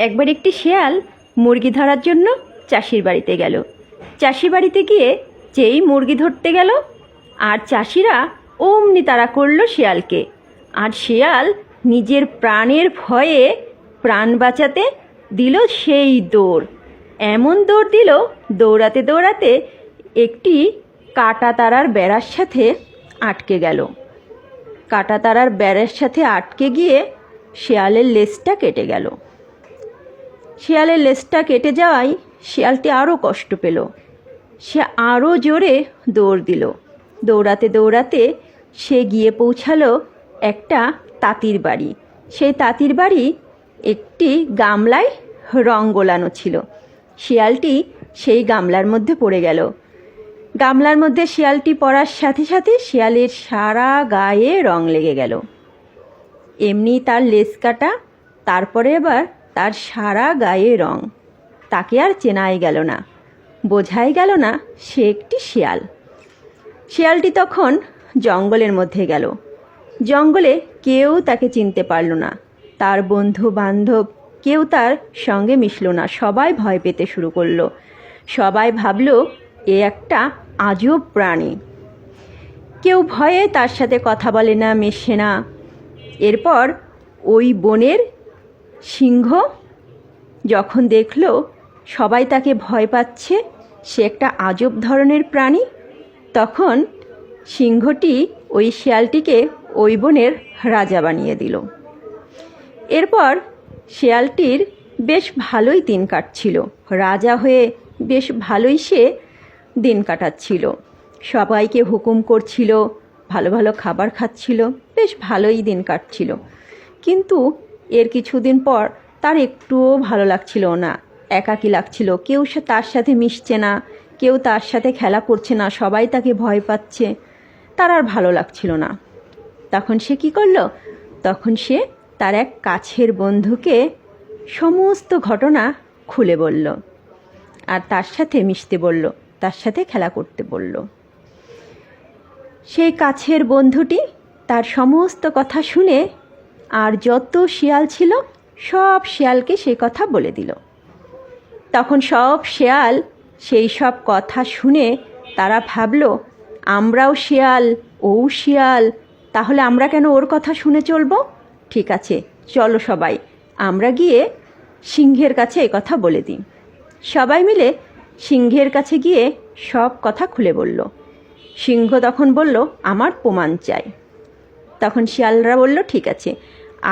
একবার একটি শেয়াল মুরগি ধরার জন্য চাষির বাড়িতে গেল। চাষির বাড়িতে গিয়ে যেই মুরগি ধরতে গেল, আর চাষিরা অমনি তাড়া করলো শিয়ালকে। আর শিয়াল নিজের প্রাণের ভয়ে প্রাণ বাঁচাতে দিল সেই দৌড়। এমন দৌড় দিল, দৌড়াতে দৌড়াতে একটি কাঁটা তারার বেড়ার সাথে আটকে গেল। কাঁটা তারার বেড়ার সাথে আটকে গিয়ে শিয়ালের লেজটা কেটে গেল। শিয়ালের লেজটা কেটে যাওয়ায় শিয়ালটি আরও কষ্ট পেল। সে আরও জোরে দৌড় দিল। দৌড়াতে দৌড়াতে সে গিয়ে পৌঁছালো একটা তাঁতির বাড়ি। সেই তাঁতির বাড়ি একটি গামলায় রং গোলানো ছিল। শিয়ালটি সেই গামলার মধ্যে পড়ে গেল। গামলার মধ্যে শিয়ালটি পড়ার সাথে সাথে শিয়ালের সারা গায়ে রং লেগে গেল। এমনি তার লেজ কাটা, তারপরে আবার তার সারা গায়ে রং। তাকে আর চেনাই গেল না, বোঝাই গেল না সে একটি শিয়াল। শিয়ালটি তখন জঙ্গলের মধ্যে গেল। জঙ্গলে কেউ তাকে চিনতে পারল না। তার বন্ধু বান্ধব কেউ তার সঙ্গে মিশল না। সবাই ভয় পেতে শুরু করলো। সবাই ভাবল এ একটা আজব প্রাণী। কেউ ভয়ে তার সাথে কথা বলে না, মেশে না। এরপর ওই বনের সিংহ যখন দেখল সবাই তাকে ভয় পাচ্ছে, সে একটা আজব ধরনের প্রাণী, তখন সিংহটি ওই শিয়ালটিকে ওই বনের রাজা বানিয়ে দিল। এরপর শিয়ালটির বেশ ভালোই দিন কাটছিল। রাজা হয়ে বেশ ভালোই সে দিন কাটাচ্ছিল। সবাইকে হুকুম করছিল, ভালো ভালো খাবার খাচ্ছিল, বেশ ভালোই দিন কাটছিল। কিন্তু এর কিছুদিন পর তার একটুও ভালো লাগছিল না, একাকী লাগছিল। কেউ তার সাথে মিশছে না, কেউ তার সাথে খেলা করছে না, সবাই তাকে ভয় পাচ্ছে। তার আর ভালো লাগছিল না। তখন সে কি করলো? তখন সে তার এক কাছের বন্ধুকে সমস্ত ঘটনা খুলে বলল, আর তার সাথে মিশতে বলল, তার সাথে খেলা করতে বলল। সেই কাছের বন্ধুটি তার সমস্ত কথা শুনে আর যত শিয়াল ছিল সব শিয়ালকে সেই কথা বলে দিল। তখন সব শিয়াল সেই সব কথা শুনে তারা ভাবল, আমরাও শিয়াল, ও শিয়াল, তাহলে আমরা কেন ওর কথা শুনে চলবো? ঠিক আছে, চলো সবাই আমরা গিয়ে সিংহের কাছে এই কথা বলে দিই। সবাই মিলে সিংহের কাছে গিয়ে সব কথা খুলে বলল। সিংহ তখন বলল, আমার প্রমাণ চাই। তখন শিয়ালরা বলল, ঠিক আছে,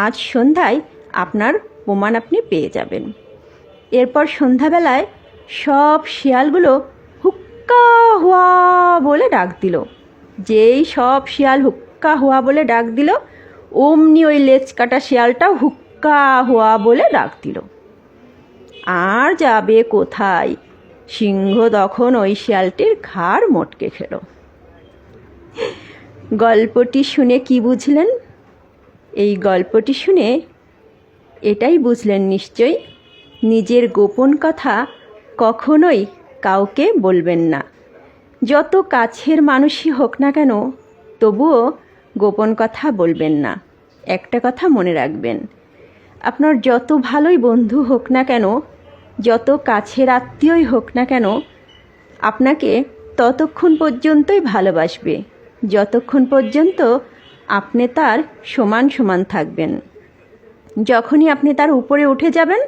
আজ সন্ধ্যায় আপনার প্রমাণ আপনি পেয়ে যাবেন। এরপর সন্ধ্যাবেলায় সব শিয়ালগুলো হুক্কা হুয়া বলে ডাক দিল। যেই সব শিয়াল হুক্কা হুয়া বলে ডাক দিল, অমনি ওই লেজ কাটা শিয়ালটাও হুক্কা হুয়া বলে ডাক দিল। আর যাবে কোথায়? সিংহ তখন ওই শিয়ালটির ঘাড় মটকে খেল। গল্পটি শুনে কি বুঝলেন? এই গল্পটি শুনে এটাই বুঝলেন নিশ্চয়ই, নিজের গোপন কথা কখনোই কাউকে বলবেন না। যত কাছের মানুষই হোক না কেন, তবুও গোপন কথা বলবেন না। একটা কথা মনে রাখবেন, আপনার যত ভালোই বন্ধু হোক না কেন, যত কাছের আত্মীয়ই হোক না কেন, আপনাকে ততক্ষণ পর্যন্তই ভালোবাসবে যতক্ষণ পর্যন্ত আপনি তার সমান সমান থাকবেন। যখনই আপনি তার উপরে উঠে যাবেন,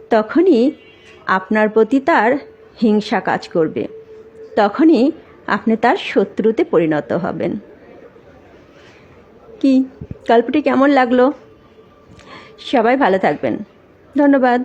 তখনই আপনার প্রতি তার হিংসা কাজ করবে, তখনই আপনি তার শত্রুতে পরিণত হবেন। কি গল্পটি কেমন লাগলো? সবাই ভালো থাকবেন। ধন্যবাদ।